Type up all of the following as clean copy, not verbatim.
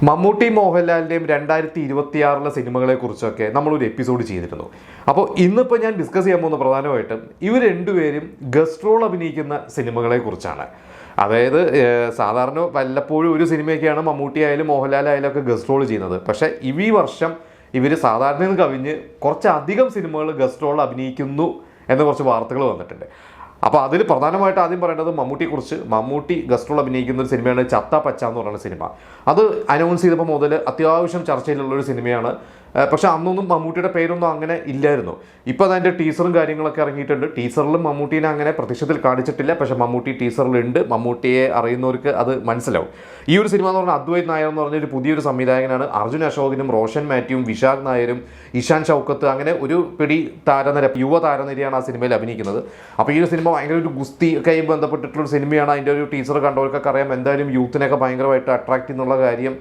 മമ്മൂട്ടി മോഹൻലാലിൻ്റെയും 2026 സിനിമകളെ കുറിച്ചൊക്കെ നമ്മളൊരു എപ്പിസോഡ് ചെയ്തിരുന്നു. അപ്പോൾ ഇന്നിപ്പോൾ ഞാൻ ഡിസ്കസ് ചെയ്യാൻ പോകുന്ന പ്രധാനമായിട്ടും ഇവർ രണ്ടുപേരും ഗസ്റ്റ് റോൾ അഭിനയിക്കുന്ന സിനിമകളെ കുറിച്ചാണ്. അതായത് സാധാരണ വല്ലപ്പോഴും ഒരു സിനിമയൊക്കെയാണ് മമ്മൂട്ടി ആയാലും മോഹൻലാലായാലും ഒക്കെ ഗസ്റ്റ് റോൾ ചെയ്യുന്നത്. പക്ഷേ ഈ വർഷം ഇവർ സാധാരണയിൽ കവിഞ്ഞ് കുറച്ചധികം സിനിമകൾ ഗസ്റ്റ് റോൾ അഭിനയിക്കുന്നു എന്ന കുറച്ച് വാർത്തകൾ വന്നിട്ടുണ്ട്. അപ്പോൾ അതിൽ പ്രധാനമായിട്ട് ആദ്യം പറയേണ്ടത് മമ്മൂട്ടിയെക്കുറിച്ച്. മമ്മൂട്ടി ഗസ്റ്റ് റോൾ അഭിനയിക്കുന്ന ഒരു സിനിമയാണ് ചത്ത പച്ച എന്ന് പറയുന്ന സിനിമ. അത് അനൗൺസ് ചെയ്തപ്പോൾ മുതൽ അത്യാവശ്യം ചർച്ചയിലുള്ളൊരു സിനിമയാണ്. പക്ഷെ അന്നൊന്നും മമ്മൂട്ടിയുടെ പേരൊന്നും അങ്ങനെ ഇല്ലായിരുന്നു. ഇപ്പോൾ അതിൻ്റെ ടീസറും കാര്യങ്ങളൊക്കെ ഇറങ്ങിയിട്ടുണ്ട്. ടീസറിലും മമ്മൂട്ടീനെ അങ്ങനെ പ്രത്യക്ഷത്തിൽ കാണിച്ചിട്ടില്ല, പക്ഷേ മമ്മൂട്ടി ടീസറിലുണ്ട്. മമ്മൂട്ടിയെ അറിയുന്നവർക്ക് അത് മനസ്സിലാവും. ഈ ഒരു സിനിമ എന്ന് പറഞ്ഞാൽ അദ്വൈത് നായർ എന്ന് പറഞ്ഞൊരു പുതിയൊരു സംവിധായകനാണ്. അർജുൻ അശോകനും റോഷൻ മാത്യുവും വിശാഖ് നായരും ഇഷാൻ ഷൗക്കത്ത് അങ്ങനെ ഒരു പിടി താരനിര, യുവ താരനിരയാണ് ആ സിനിമയിൽ അഭിനയിക്കുന്നത്. അപ്പോൾ ഈ ഒരു സിനിമ ഭയങ്കര ഒരു ഗുസ്തി ഒക്കെ ബന്ധപ്പെട്ടിട്ടുള്ളൊരു സിനിമയാണ്. അതിൻ്റെ ഒരു ടീസർ കണ്ടവർക്കൊക്കെ അറിയാം. എന്തായാലും യൂത്തിനൊക്കെ ഭയങ്കരമായിട്ട് അട്രാക്ട് ചെയ്യുന്നുള്ള കാര്യം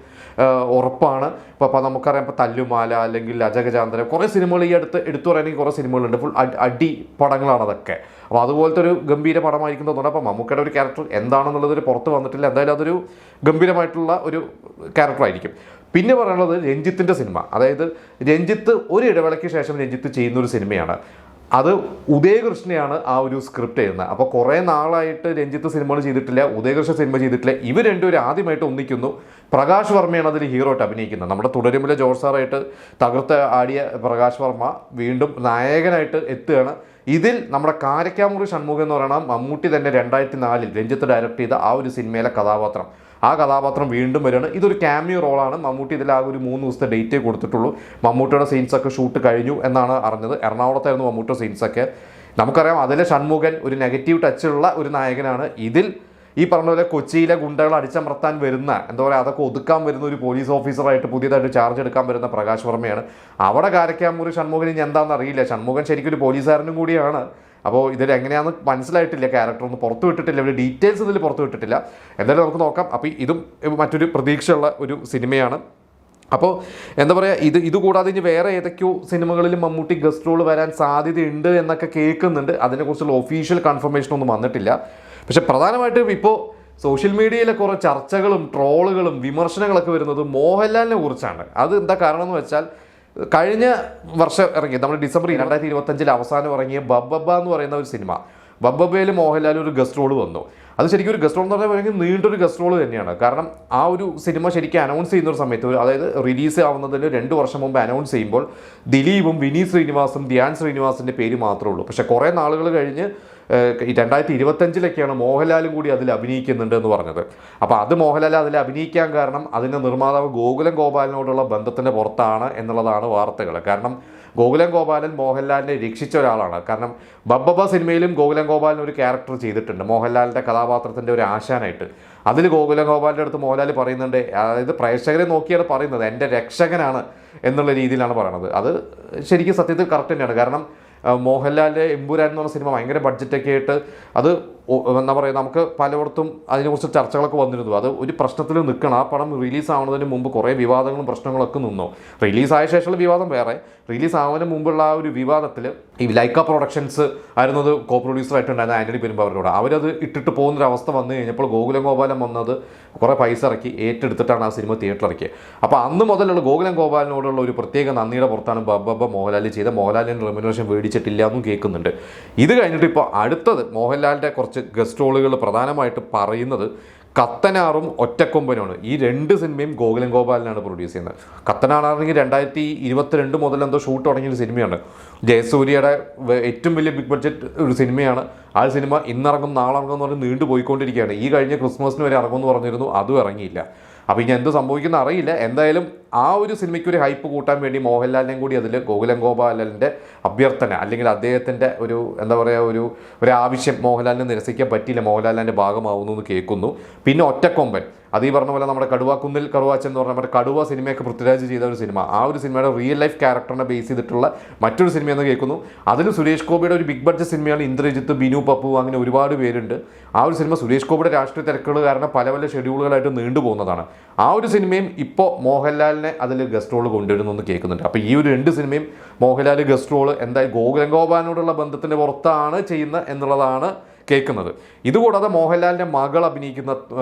ഉറപ്പാണ്. ഇപ്പോൾ നമുക്കറിയാം, ഇപ്പോൾ തല്ലുമാല അല്ലെങ്കിൽ അജഗജാന്തരം കുറേ സിനിമകൾ ഈ അടുത്ത് എടുത്തു പറയുകയാണെങ്കിൽ കുറേ സിനിമകളുണ്ട്. ഫുൾ അടി പടങ്ങളാണ് അതൊക്കെ. അപ്പോൾ അതുപോലത്തെ ഒരു ഗംഭീര പടമായിരിക്കും തോന്നുന്നത്. അപ്പോൾ മമ്മൂക്കയുടെ ഒരു ക്യാരക്ടർ എന്താണെന്നുള്ളതൊരു പുറത്ത് വന്നിട്ടില്ല. എന്തായാലും അതൊരു ഗംഭീരമായിട്ടുള്ള ഒരു ക്യാരക്ടറായിരിക്കും. പിന്നെ പറയാനുള്ളത് രഞ്ജിത്തിൻ്റെ സിനിമ. അതായത് രഞ്ജിത്ത് ഒരു ഇടവേളയ്ക്ക് ശേഷം രഞ്ജിത്ത് ചെയ്യുന്നൊരു സിനിമയാണ്. അത് ഉദയകൃഷ്ണയാണ് ആ ഒരു സ്ക്രിപ്റ്റ് എഴുതുന്നത്. അപ്പോൾ കുറേ നാളായിട്ട് രഞ്ജിത്ത് സിനിമകൾ ചെയ്തിട്ടില്ല, ഉദയകൃഷ്ണ സിനിമ ചെയ്തിട്ടില്ല. ഇവർ രണ്ടുപേരും ആദ്യമായിട്ട് ഒന്നിക്കുന്നു. പ്രകാശ് വർമ്മയാണ് അതിൽ ഹീറോ ആയിട്ട് അഭിനയിക്കുന്നത്. നമ്മുടെ തുടരുമിലെ ജോർജ് സാറായിട്ട് തകർത്ത് ആടിയ പ്രകാശ് വർമ്മ വീണ്ടും നായകനായിട്ട് എത്തുകയാണ്. ഇതിൽ നമ്മുടെ കാരക്കാമുറി ഷൺമുഖം എന്ന് പറയുന്ന മമ്മൂട്ടി തന്നെ 2004 രഞ്ജിത്ത് ഡയറക്റ്റ് ചെയ്ത ആ ഒരു സിനിമയിലെ കഥാപാത്രം, ആ കഥാപാത്രം വീണ്ടും വരികയാണ്. ഇതൊരു ക്യാമിയോ റോളാണ്. മമ്മൂട്ടി ഇതിലാകെ ഒരു 3 ദിവസത്തെ ഡേറ്റേ കൊടുത്തിട്ടുള്ളൂ. മമ്മൂട്ടിയുടെ സീൻസൊക്കെ ഷൂട്ട് കഴിഞ്ഞു എന്നാണ് അറിഞ്ഞത്. എറണാകുളത്തായിരുന്നു മമ്മൂട്ടിയുടെ സീൻസൊക്കെ. നമുക്കറിയാം അതിലെ ഷൺമുഖൻ ഒരു നെഗറ്റീവ് ടച്ചുള്ള ഒരു നായകനാണ്. ഇതിൽ ഈ പറഞ്ഞ പോലെ കൊച്ചിയിലെ ഗുണ്ടകൾ അടിച്ചമർത്താൻ വരുന്ന, എന്താ പറയുക, അതൊക്കെ ഒതുക്കാൻ വരുന്ന ഒരു പോലീസ് ഓഫീസറായിട്ട് പുതിയതായിട്ട് ചാർജ് എടുക്കാൻ വരുന്ന പ്രകാശ് വർമ്മയാണ്. അവിടെ കാരക്കാമൂരി ഷൺമുഖൻ ഇനി എന്താണെന്ന് അറിയില്ല. ഷൺമുഖൻ ശരിക്കും ഒരു പോലീസുകാരനും കൂടിയാണ്. അപ്പോൾ ഇതിൽ എങ്ങനെയാണെന്ന് മനസ്സിലായിട്ടില്ല. ക്യാരക്ടറൊന്നും പുറത്തു വിട്ടിട്ടില്ല, ഒരു ഡീറ്റെയിൽസ് ഇതിൽ പുറത്തു വിട്ടിട്ടില്ല. എന്തായാലും നമുക്ക് നോക്കാം. അപ്പോൾ ഇതും മറ്റൊരു പ്രതീക്ഷയുള്ള ഒരു സിനിമയാണ്. അപ്പോൾ എന്താ പറയുക, ഇതുകൂടാതെ ഇനി വേറെ ഏതൊക്കെയോ സിനിമകളിലും മമ്മൂട്ടി ഗസ്റ്റ് റോൾ വരാൻ സാധ്യതയുണ്ട് എന്നൊക്കെ കേൾക്കുന്നുണ്ട്. അതിനെക്കുറിച്ചുള്ള ഒഫീഷ്യൽ കൺഫർമേഷൻ ഒന്നും വന്നിട്ടില്ല. പക്ഷെ പ്രധാനമായിട്ടും ഇപ്പോൾ സോഷ്യൽ മീഡിയയിലെ കുറേ ചർച്ചകളും ട്രോളുകളും വിമർശനങ്ങളൊക്കെ വരുന്നത് മോഹൻലാലിനെ കുറിച്ചാണ്. അത് എന്താ കാരണം എന്ന് വെച്ചാൽ, കഴിഞ്ഞ വർഷം ഇറങ്ങിയ നമ്മൾ ഡിസംബർ 2025 അവസാനം ഇറങ്ങിയ ബബ്ബ എന്ന് പറയുന്ന ഒരു സിനിമ, ബബ്ബയിൽ മോഹൻലാൽ ഒരു ഗസ്റ്റ് റോൾ വന്നു. അത് ശരിക്കും ഒരു ഗസ്റ്റ് റോൾ എന്ന് പറഞ്ഞാൽ നീണ്ടൊരു ഗസ്റ്റ് റോൾ തന്നെയാണ്. കാരണം ആ ഒരു സിനിമ ശരിക്കും അനൗൺസ് ചെയ്യുന്ന ഒരു സമയത്ത്, അതായത് റിലീസ് ആവുന്നതിന് 2 വർഷം മുമ്പ് അനൗൺസ് ചെയ്യുമ്പോൾ ദിലീപും വിനീത് ശ്രീനിവാസും ധ്യാൻ ശ്രീനിവാസിൻ്റെ പേര് മാത്രമേ ഉള്ളൂ. പക്ഷേ കുറേ നാളുകൾ കഴിഞ്ഞ് 2025 മോഹൻലാലും കൂടി അതിൽ അഭിനയിക്കുന്നുണ്ട് എന്ന് പറഞ്ഞത്. അപ്പോൾ അത് മോഹൻലാൽ അതിൽ അഭിനയിക്കാൻ കാരണം അതിൻ്റെ നിർമ്മാതാവ് ഗോകുലം ഗോപാലിനോടുള്ള ബന്ധത്തിൻ്റെ പുറത്താണ് എന്നുള്ളതാണ് വാർത്തകൾ. കാരണം ഗോകുലം ഗോപാലൻ മോഹൻലാലിനെ രക്ഷിച്ച ഒരാളാണ്. കാരണം ബബ്ബ സിനിമയിലും ഗോകുലം ഗോപാലൻ ഒരു ക്യാരക്ടർ ചെയ്തിട്ടുണ്ട്, മോഹൻലാലിൻ്റെ കഥാപാത്രത്തിൻ്റെ ഒരു ആശാനായിട്ട്. അതിൽ ഗോകുലം ഗോപാലിൻ്റെ അടുത്ത് മോഹൻലാൽ പറയുന്നുണ്ട്, അതായത് പ്രേക്ഷകരെ നോക്കിയാണ് പറയുന്നത്, എൻ്റെ രക്ഷകനാണ് എന്നുള്ള രീതിയിലാണ് പറയുന്നത്. അത് ശരിക്കും സത്യത്തിൽ കറക്റ്റ് തന്നെയാണ്. കാരണം മോഹൻലാലിൻ്റെ എമ്പുരാൻ എന്ന് പറഞ്ഞ സിനിമ ഭയങ്കര ബഡ്ജറ്റൊക്കെ ആയിട്ട് അത് എന്താ പറയുക, നമുക്ക് പലയിടത്തും അതിനെക്കുറിച്ച് ചർച്ചകളൊക്കെ വന്നിരുന്നു. അത് ഒരു പ്രശ്നത്തിൽ നിൽക്കണം. ആ പടം റിലീസ് ആവുന്നതിന് മുമ്പ് കുറേ വിവാദങ്ങളും പ്രശ്നങ്ങളൊക്കെ നിന്നു. റിലീസായ ശേഷമുള്ള വിവാദം വേറെ, റിലീസ് ആവുന്നതിന് മുമ്പുള്ള ആ ഒരു വിവാദത്തിൽ ഈ ലൈക്ക പ്രൊഡക്ഷൻസ് ആയിരുന്നത് കോ പ്രൊഡ്യൂസറായിട്ടുണ്ടായിരുന്ന ആൻ്റണി പെരുമ്പാവൂരോട് അവരത് ഇട്ടിട്ട് പോകുന്നൊരവസ്ഥ വന്നു കഴിഞ്ഞപ്പോൾ ഗോകുലം ഗോപാലൻ വന്നത് കുറേ പൈസ ഇറക്കി ഏറ്റെടുത്തിട്ടാണ് ആ സിനിമ തിയേറ്ററിൽ ഇറക്കിയത്. അപ്പോൾ അന്ന് മുതലുള്ള ഗോകുലം ഗോപാലിനോടുള്ള ഒരു പ്രത്യേക നന്ദിയുടെ പുറത്താണ് ബബ്ബ മോഹൻലാൽ ചെയ്ത. മോഹൻലാലിൻ്റെ റെമ്യൂണറേഷൻ മേടിച്ചിട്ടില്ല എന്നും കേൾക്കുന്നുണ്ട്. ഇത് കഴിഞ്ഞിട്ട് ഇപ്പോൾ അടുത്തത് മോഹൻലാലിൻ്റെ കുറച്ച് ഗസ്റ്റ് റോളുകൾ പ്രധാനമായിട്ട് പറയുന്നത് കത്തനാറും ഒറ്റക്കൊമ്പനുമാണ്. ഈ 2 സിനിമയും ഗോകുലം ഗോപാലനാണ് പ്രൊഡ്യൂസ് ചെയ്യുന്നത്. കത്തനാറാണെങ്കിൽ 2022 മുതൽ എന്തോ ഷൂട്ട് തുടങ്ങിയൊരു സിനിമയാണ്. ജയസൂര്യയുടെ ഏറ്റവും വലിയ ബിഗ് ബഡ്ജറ്റ് ഒരു സിനിമയാണ്. ആ സിനിമ ഇന്നിറങ്ങും നാളെ ഇറങ്ങും എന്ന് പറഞ്ഞ് നീണ്ടു പോയിക്കൊണ്ടിരിക്കുകയാണ്. ഈ കഴിഞ്ഞ ക്രിസ്മസിന് വരെ ഇറങ്ങുമെന്ന് പറഞ്ഞിരുന്നു, അതും ഇറങ്ങിയില്ല. അപ്പോൾ ഇനി എന്ത് സംഭവിക്കുന്ന അറിയില്ല. എന്തായാലും ആ ഒരു സിനിമയ്ക്ക് ഒരു ഹൈപ്പ് കൂട്ടാൻ വേണ്ടി മോഹൻലാലിനെയും കൂടി അതിൽ ഗോകുലം ഗോപാലൻ്റെ അഭ്യർത്ഥന അല്ലെങ്കിൽ അദ്ദേഹത്തിൻ്റെ ഒരു എന്താ പറയുക ഒരു ആവശ്യം മോഹൻലാലിനെ നിരസിക്കാൻ പറ്റിയില്ല, മോഹൻലാലിൻ്റെ ഭാഗമാവുന്നു എന്ന് കേൾക്കുന്നു. പിന്നെ ഒറ്റക്കൊമ്പൻ, അത് ഈ പറഞ്ഞ പോലെ നമ്മുടെ കടുവാക്കുന്നിൽ കറുവാച്ചൻ എന്ന് പറഞ്ഞാൽ നമ്മുടെ കടുവ സിനിമയൊക്കെ പൃഥ്വിരാജ് ചെയ്ത ഒരു സിനിമ, ആ ഒരു സിനിമയുടെ റിയൽ ലൈഫ് ക്യാരക്ടറിനെ ബേസ് ചെയ്തിട്ടുള്ള മറ്റൊരു സിനിമയെന്ന് കേൾക്കുന്നു. അതിൽ സുരേഷ് ഗോപിയുടെ ഒരു ബിഗ് ബഡ്ജറ്റ് സിനിമയാണ്. ഇന്ദ്രജിത്ത്, ബിനു പപ്പു, അങ്ങനെ ഒരുപാട് പേരുണ്ട്. ആ ഒരു സിനിമ സുരേഷ് ഗോപിയുടെ രാഷ്ട്രീയ തിരക്കുകൾ കാരണം പല ഷെഡ്യൂളുകളായിട്ട് നീണ്ടു പോകുന്നതാണ്. ആ ഒരു സിനിമയും ഇപ്പോൾ മോഹൻലാലിനെ അതിൽ ഗസ്റ്റ് റോൾ കൊണ്ടുവരുന്നു എന്ന് കേൾക്കുന്നുണ്ട്. അപ്പോൾ ഈ ഒരു 2 സിനിമയും മോഹൻലാൽ ഗസ്റ്റ് റോൾ എന്തായാലും ഗോകുലം ഗോപാലിനോടുള്ള ബന്ധത്തിൻ്റെ പുറത്താണ് ചെയ്യുന്നത് എന്നുള്ളതാണ് കേൾക്കുന്നത്. ഇതുകൂടാതെ മോഹൻലാലിൻ്റെ മകൾ അഭിനയിക്കുന്ന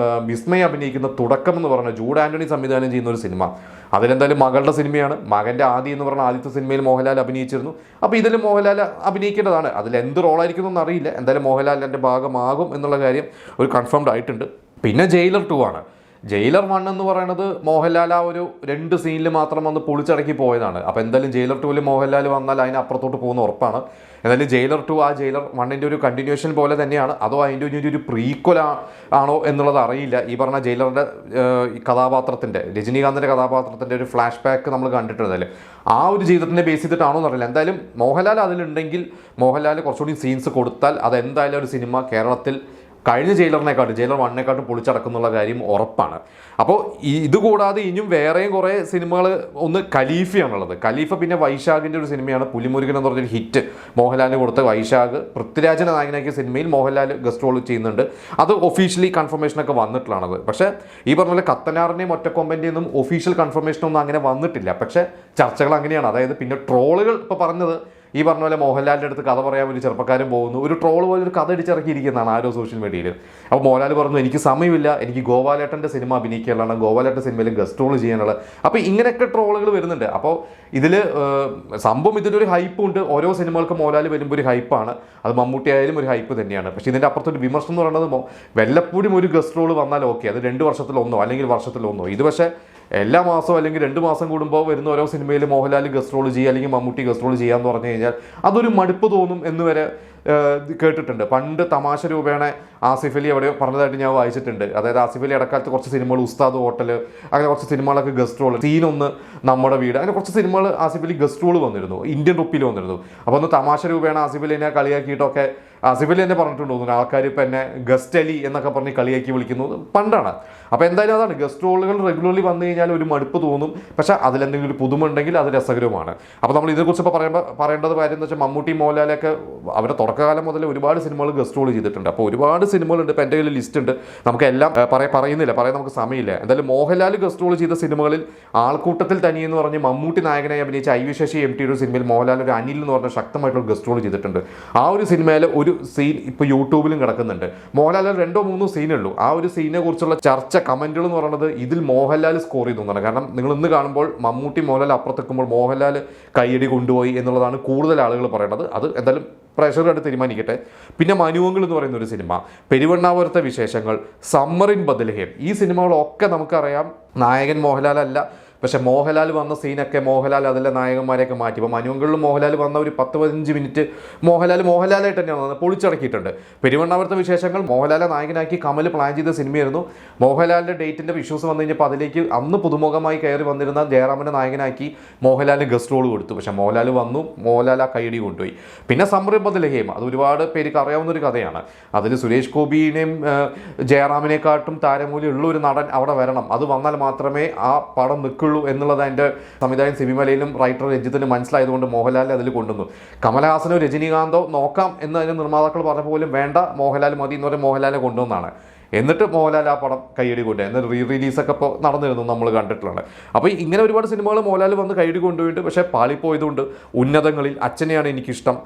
വിസ്മയ അഭിനയിക്കുന്ന തുടക്കം എന്ന് പറഞ്ഞ ജൂഡ് ആൻ്റണി സംവിധാനം ചെയ്യുന്ന ഒരു സിനിമ, അതിലെന്തായാലും മകളുടെ സിനിമയാണ്. മകൻ്റെ ആദി എന്ന് പറഞ്ഞ ആദ്യത്തെ സിനിമയിൽ മോഹൻലാൽ അഭിനയിച്ചിരുന്നു. അപ്പോൾ ഇതിൽ മോഹൻലാൽ അഭിനയിക്കേണ്ടതാണ്. അതിൽ എന്ത് റോളായിരിക്കും എന്നറിയില്ല, എന്തായാലും മോഹൻലാലിൻ്റെ ഭാഗമാകും എന്നുള്ള കാര്യം ഒരു കൺഫേംഡ് ആയിട്ടുണ്ട്. പിന്നെ ജയിലർ 2 ആണ്. ജയിലർ 1 എന്ന് പറയുന്നത് മോഹൻലാൽ ആ ഒരു 2 സീനിൽ മാത്രം വന്ന് പൊളിച്ചടക്കി പോയതാണ്. അപ്പോൾ എന്തായാലും ജയിലർ 2 മോഹൻലാൽ വന്നാൽ അതിന് അപ്പുറത്തോട്ട് പോകുന്ന ഉറപ്പാണ്. എന്തായാലും ജയിലർ 2 ആ ജയിലർ 1 ഒരു കണ്ടിന്യൂഷൻ പോലെ തന്നെയാണ്, അതോ അതിൻ്റെ ഒരു പ്രീക്വൽ ആണോ എന്നുള്ളത് അറിയില്ല. ഈ പറഞ്ഞ ജയിലറിൻ്റെ കഥാപാത്രത്തിൻ്റെ, രജനീകാന്തിൻ്റെ കഥാപാത്രത്തിൻ്റെ ഒരു ഫ്ലാഷ് ബാക്ക് നമ്മൾ കണ്ടിട്ടുണ്ടല്ലേ, ആ ഒരു ജീവിതത്തിനെ ബേസ് ചെയ്തിട്ടാണോ എന്നറിയില്ല. എന്തായാലും മോഹൻലാൽ അതിലുണ്ടെങ്കിൽ, മോഹൻലാൽ കുറച്ചുകൂടി സീൻസ് കൊടുത്താൽ അതെന്തായാലും ഒരു സിനിമ കേരളത്തിൽ കഴിഞ്ഞ ജയിലർ 1 പൊളിച്ചടക്കുന്നുള്ള കാര്യം ഉറപ്പാണ്. അപ്പോൾ ഇതുകൂടാതെ ഇനിയും വേറെയും കുറേ സിനിമകൾ, ഒന്ന് ഖലീഫയാണുള്ളത്. ഖലീഫ, പിന്നെ വൈശാഖിൻ്റെ ഒരു സിനിമയാണ് പുലിമുരുകൻ എന്ന് പറഞ്ഞൊരു ഹിറ്റ് മോഹൻലാലിന് കൊടുത്ത വൈശാഖ്. പൃഥ്വിരാജിനെ നായകനാക്കിയ സിനിമയിൽ മോഹൻലാൽ ഗസ്റ്റ് റോൾ ചെയ്യുന്നുണ്ട്. അത് ഒഫീഷ്യലി കൺഫർമേഷനൊക്കെ വന്നിട്ടുള്ളത്. പക്ഷേ ഈ പറഞ്ഞ പോലെ കത്തനാറിൻ്റെയും ഒറ്റക്കൊമ്പൻ്റെയും ഒന്നും ഒഫീഷ്യൽ കൺഫർമേഷനൊന്നും അങ്ങനെ വന്നിട്ടില്ല. പക്ഷേ ചർച്ചകൾ അങ്ങനെയാണ്. അതായത് പിന്നെ ട്രോളുകൾ ഇപ്പോൾ പറഞ്ഞത്, ഈ പറഞ്ഞ പോലെ മോഹൻലാലിൻ്റെ അടുത്ത് കഥ പറയാൻ ഒരു ചെറുപ്പക്കാരൻ പോകുന്നു, ഒരു ട്രോൾ പോലെ ഒരു കഥ അടിച്ചിറക്കിയിരിക്കുന്നതാണ് ആരോ സോഷ്യൽ മീഡിയയിൽ. അപ്പോൾ മോഹൻലാൽ പറഞ്ഞു, എനിക്ക് സമയമില്ല, എനിക്ക് ഗോപാലേട്ടൻ്റെ സിനിമ അഭിനയിക്കാനുള്ളതാണ്, ഗോപാലേട്ടൻ്റെ സിനിമയിൽ ഗസ്റ്റ് റോൾ ചെയ്യാനുള്ള. അപ്പോൾ ഇങ്ങനെയൊക്കെ ട്രോളുകൾ വരുന്നുണ്ട്. അപ്പോൾ ഇതിൽ സംഭവം ഇതിലൊരു ഹൈപ്പും ഉണ്ട്. ഓരോ സിനിമകൾക്ക് മോഹൻലാൽ വരുമ്പോൾ ഒരു ഹൈപ്പാണ്. അത് മമ്മൂട്ടി ആയാലും ഒരു ഹൈപ്പ് തന്നെയാണ്. പക്ഷേ ഇതിൻ്റെ അപ്പുറത്തൊരു വിമർശനം എന്ന് പറയുന്നത്, വല്ലപ്പോഴും ഒരു ഗസ്റ്റ് റോൾ വന്നാൽ ഓക്കെ, അത് 2 വർഷത്തിലൊന്നോ അല്ലെങ്കിൽ വർഷത്തിലൊന്നോ. ഇത് പക്ഷേ എല്ലാ മാസവും അല്ലെങ്കിൽ 2 മാസം കൂടുമ്പോൾ വരുന്ന ഓരോ സിനിമയിൽ മോഹൻലാൽ ഗസ്റ്റ് റോൾ ചെയ്യുക അല്ലെങ്കിൽ മമ്മൂട്ടി ഗസ്റ്റ് റോൾ ചെയ്യാന്ന് പറഞ്ഞു കഴിഞ്ഞാൽ അതൊരു മടുപ്പ് തോന്നും എന്ന് വരെ കേട്ടിട്ടുണ്ട്. പണ്ട് തമാശ രൂപേണ ആസിഫ് അലി എവിടെയോ പറഞ്ഞതായിട്ട് ഞാൻ വായിച്ചിട്ടുണ്ട്. അതായത് ആസിഫ് അലി ഇടക്കാലത്ത് കുറച്ച് സിനിമകൾ, ഉസ്താദ് ഹോട്ടൽ, അങ്ങനെ കുറച്ച് സിനിമകളൊക്കെ ഗസ്റ്റ് റോൾ, സീനൊന്ന് നമ്മുടെ വീട്, അങ്ങനെ കുറച്ച് സിനിമകൾ ആസിഫ് അലി ഗസ്റ്റ് റോൾ വന്നിരുന്നു, ഇന്ത്യൻ റുപ്പിയിൽ വന്നിരുന്നു. അപ്പോൾ ഒന്ന് തമാശ രൂപേണ ആസിഫ് അലിനെ കളിയാക്കിയിട്ടൊക്കെ ആസിഫ് അലി തന്നെ പറഞ്ഞിട്ടുണ്ട് തോന്നുന്നു, ആൾക്കാർ ഇപ്പം എന്നെ ഗസ്റ്റ് അലി എന്നൊക്കെ പറഞ്ഞ് കളിയാക്കി വിളിക്കുന്നത് പണ്ടാണ്. അപ്പോൾ എന്തായാലും അതാണ്, ഗസ്റ്റ് റോളുകൾ റെഗുലർലി വന്നു കഴിഞ്ഞാൽ ഒരു മടുപ്പ് തോന്നും. പക്ഷേ അതിലെന്തെങ്കിലും ഒരു പുതുമ ഉണ്ടെങ്കിൽ അത് രസകരവുമാണ്. അപ്പോൾ നമ്മൾ ഇതിനെക്കുറിച്ച് ഇപ്പോൾ പറയേണ്ടത് കാര്യം എന്ന് വെച്ചാൽ, മമ്മൂട്ടി മോഹൻലാലൊക്കെ അവരുടെ തുടക്കകാലം മുതൽ ഒരുപാട് സിനിമകൾ ഗസ്റ്റ് റോൾ ചെയ്തിട്ടുണ്ട്. അപ്പോൾ ഒരുപാട് സിനിമകളുണ്ട്. ഇപ്പോൾ എൻ്റെ കയ്യിൽ ലിസ്റ്റ് ഉണ്ട്. നമുക്ക് എല്ലാം പറയുന്നില്ല, പറയാൻ നമുക്ക് സമയമില്ല. എന്തായാലും മോഹൻലാൽ ഗസ്റ്റ് റോൾ ചെയ്ത സിനിമകളിൽ ആൾക്കൂട്ടത്തിൽ തനിയെന്ന് പറഞ്ഞ് മമ്മൂട്ടി നായകനായി അഭിനയിച്ച ഐ വി ശശി MT ഒരു സിനിമയിൽ മോഹൻലാൽ ഒരു അനിൽ എന്ന് പറഞ്ഞ ശക്തമായിട്ടുള്ള ഗസ്റ്റ് റോൾ ചെയ്തിട്ടുണ്ട്. ആ ഒരു സിനിമയിൽ ഒരു സീൻ ഇപ്പോൾ യൂട്യൂബിലും കിടക്കുന്നുണ്ട്. മോഹൻലാൽ 2-3 സീനുള്ളൂ. ആ ഒരു സീനെ കുറിച്ചുള്ള ചർച്ച, കമന്റുകൾ എന്ന് പറയുന്നത് ഇതിൽ മോഹൻലാൽ സ്കോർ ചെയ്തു. കാരണം നിങ്ങൾ ഇന്ന് കാണുമ്പോൾ മമ്മൂട്ടി മോഹൻലാൽ അപ്പുറത്തെക്കുമ്പോൾ മോഹൻലാൽ കയ്യടി കൊണ്ടുപോയി എന്നുള്ളതാണ് കൂടുതൽ ആളുകൾ പറയുന്നത്. അത് എന്തായാലും പ്രേക്ഷകരായിട്ട് തീരുമാനിക്കട്ടെ. പിന്നെ മനുവങ്കിൾ എന്ന് പറയുന്ന ഒരു സിനിമ, പെരുവണ്ണാപുരത്തെ വിശേഷങ്ങൾ, സമ്മർ ഇൻ ബദൽഹേം, ഈ സിനിമകളൊക്കെ നമുക്കറിയാം നായകൻ മോഹൻലാൽ അല്ല. പക്ഷേ മോഹൻലാൽ വന്ന സീനൊക്കെ മോഹൻലാൽ അതിലെ നായകന്മാരെയൊക്കെ മാറ്റി. ഇപ്പോൾ മനുവങ്കളിലും മോഹൻലാൽ വന്ന ഒരു 10-15 മിനിറ്റ് മോഹൻലാലായിട്ട് തന്നെയാണ് വന്നത്, പൊളിച്ചടക്കിയിട്ടുണ്ട്. പെരുവണ്ണാപുരത്തെ വിശേഷങ്ങൾ മോഹൻലാലെ നായകനാക്കി കമൽ പ്ലാൻ ചെയ്ത സിനിമയായിരുന്നു. മോഹൻലാലിൻ്റെ ഡേറ്റിൻ്റെ ഇഷ്യൂസ് വന്നു കഴിഞ്ഞപ്പോൾ അതിലേക്ക് അന്ന് പുതുമുഖമായി കയറി വന്നിരുന്ന ജയറാമിൻ്റെ നായകനാക്കി മോഹൻലാലിന് ഗസ്റ്റ് റോൾ കൊടുത്തു. പക്ഷേ മോഹൻലാൽ വന്നു, മോഹൻലാൽ ആ കൈയടി കൊണ്ടുപോയി. പിന്നെ സമ്മർ ഇൻ ബദൽഹേം, അത് ഒരുപാട് പേർക്ക് അറിയാവുന്ന ഒരു കഥയാണ്. അതിൽ സുരേഷ് ഗോപിനെയും ജയറാമിനെക്കാട്ടും താരമൂല്യമുള്ള ഒരു നടൻ അവിടെ വരണം. അത് വന്നാൽ മാത്രമേ ആ പടം നിൽക്കുള്ളൂ എന്നുള്ളത് അതിൻ്റെ സംവിധായകൻ സിബിമലയിലും റൈറ്റർ രഞ്ജിത്തിന് മനസ്സിലായതുകൊണ്ട് മോഹൻലാലിനെ അതിൽ കൊണ്ടുവന്നു. കമലഹാസനോ രജനീകാന്തോ നോക്കാം എന്ന് അതിന് നിർമ്മാതാക്കൾ പറഞ്ഞ പോലും വേണ്ട, മോഹൻലാൽ മതി എന്ന് പറഞ്ഞാൽ മോഹൻലാലിനെ കൊണ്ടുവന്നാണ്. എന്നിട്ട് മോഹൻലാൽ ആ പടം കൈയടി കൊണ്ടുപോയി. എന്നാൽ റിലീസൊക്കെ ഇപ്പോൾ നടന്നിരുന്നു, നമ്മൾ കണ്ടിട്ടുള്ളത്. അപ്പോൾ ഇങ്ങനെ ഒരുപാട് സിനിമകൾ മോഹൻലാൽ വന്ന് കൈയടി കൊണ്ടുപോയിട്ട് പക്ഷേ പാളിപ്പോയതുകൊണ്ട് ഉന്നതങ്ങളിൽ, അച്ഛനെയാണ് എനിക്കിഷ്ടം,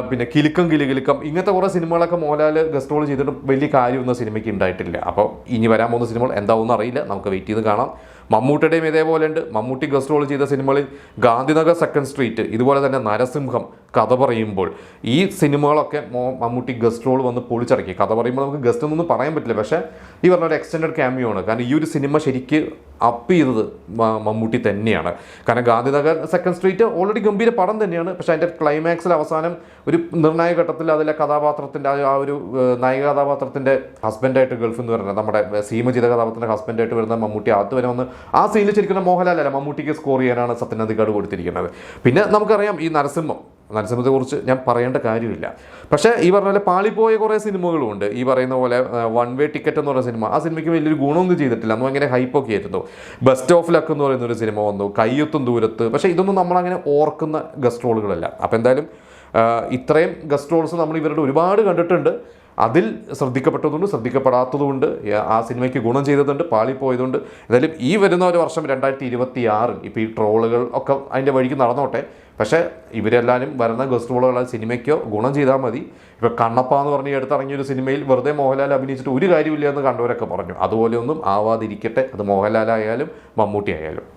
പിന്നെ കിലുക്കം കിലുകിലുക്കം, ഇങ്ങനത്തെ കുറേ സിനിമകളൊക്കെ മോഹൻലാൽ ഗസ്റ്റ് റോൾ ചെയ്തിട്ട് വലിയ കാര്യമൊന്നും സിനിമയ്ക്ക് ഉണ്ടായിട്ടില്ല. അപ്പോൾ ഇനി വരാൻ പോകുന്ന സിനിമകൾ എന്താവുമെന്ന് അറിയില്ല, നമുക്ക് വെയിറ്റ് ചെയ്ത് കാണാം. മമ്മൂട്ടിയുടെയും ഇതേപോലെ ഉണ്ട്. മമ്മൂട്ടി ഗസ്റ്റ് റോൾ ചെയ്ത സിനിമകളിൽ ഗാന്ധിനഗർ സെക്കൻഡ് സ്ട്രീറ്റ്, ഇതുപോലെ തന്നെ നരസിംഹം, കഥ പറയുമ്പോൾ, ഈ സിനിമകളൊക്കെ മമ്മൂട്ടി ഗസ്റ്റ് റോൾ വന്ന് പൊളിച്ചടക്കി. കഥ പറയുമ്പോൾ നമുക്ക് ഗസ്റ്റ് ഒന്നും പറയാൻ പറ്റില്ല, പക്ഷേ ഈ പറഞ്ഞ ഒരു എക്സ്റ്റൻഡഡ് ക്യാമിയോ ആണ്. കാരണം ഈ ഒരു സിനിമ ശരിക്ക് അപ്പ് ചെയ്തത് മമ്മൂട്ടി തന്നെയാണ്. കാരണം ഗാന്ധിനഗർ സെക്കൻഡ് സ്ട്രീറ്റ് ഓൾറെഡി ഗംഭീര പടം തന്നെയാണ്. പക്ഷേ അതിൻ്റെ ക്ലൈമാക്സിൽ അവസാനം ഒരു നിർണായക ഘട്ടത്തിൽ അതിലെ കഥാപാത്രത്തിൻ്റെ ആ ഒരു നായിക കഥാപാത്രത്തിൻ്റെ ഹസ്ബൻഡായിട്ട് ഗൾഫിൽ നിന്ന് വരുന്നത്, നമ്മുടെ സീമജിത കഥാപാത്രത്തിൻ്റെ ഹസ്ബൻഡായിട്ട് വരുന്ന മമ്മൂട്ടി അകത്ത് വരെ വന്ന് ആ സീനിൽ ശരിക്കും മോഹൻലാൽ അല്ല, മമ്മൂട്ടിക്ക് സ്കോർ ചെയ്യാനാണ് സത്യനന്ദിക്കാട് കൊടുത്തിരിക്കുന്നത്. പിന്നെ നമുക്കറിയാം ഈ നരസിംഹത്തെക്കുറിച്ച് ഞാൻ പറയേണ്ട കാര്യമില്ല. പക്ഷേ ഈ പറഞ്ഞ പോലെ പാളിപ്പോയ കുറേ സിനിമകളും ഉണ്ട്. ഈ പറയുന്ന പോലെ വൺ വേ ടിക്കറ്റ് എന്ന് പറയുന്ന സിനിമ, ആ സിനിമയ്ക്ക് വലിയൊരു ഗുണമൊന്നും ചെയ്തിട്ടില്ല, അന്ന് ഭയങ്കര ഹൈപ്പൊക്കെ ആയിരുന്നു. ബെസ്റ്റ് ഓഫ് ലക്ക് എന്ന് പറയുന്നൊരു സിനിമ വന്നു, കയ്യെത്തും ദൂരത്ത്. പക്ഷേ ഇതൊന്നും നമ്മളങ്ങനെ ഓർക്കുന്ന ഗസ്റ്റ് റോളുകളല്ല. അപ്പോൾ എന്തായാലും ഇത്രയും ഗസ്റ്റ് റോൾസ് നമ്മൾ ഇവരുടെ ഒരുപാട് കണ്ടിട്ടുണ്ട്. അതിൽ ശ്രദ്ധിക്കപ്പെട്ടതുകൊണ്ട് ശ്രദ്ധിക്കപ്പെടാത്തതുകൊണ്ട് ആ സിനിമയ്ക്ക് ഗുണം ചെയ്തതുണ്ട്, പാളിപ്പോയതുകൊണ്ട്. എന്തായാലും ഈ വരുന്ന ഒരു വർഷം 2026 ഇപ്പോൾ ഈ ട്രോളുകൾ ഒക്കെ അതിൻ്റെ വഴിക്ക് നടന്നോട്ടെ. പക്ഷേ ഇവരെല്ലാവരും വരുന്ന ഗസ്റ്റ് റോളുകൾ സിനിമയ്ക്കോ ഗുണം ചെയ്താൽ മതി. ഇപ്പോൾ കണ്ണപ്പ എന്ന് പറഞ്ഞ് എടുത്തിറങ്ങിയൊരു സിനിമയിൽ വെറുതെ മോഹൻലാൽ അഭിനയിച്ചിട്ട് ഒരു കാര്യമില്ല എന്ന് കണ്ടവരൊക്കെ പറഞ്ഞു. അതുപോലെ ഒന്നും ആവാതിരിക്കട്ടെ, അത് മോഹൻലാൽ ആയാലും മമ്മൂട്ടി ആയാലും.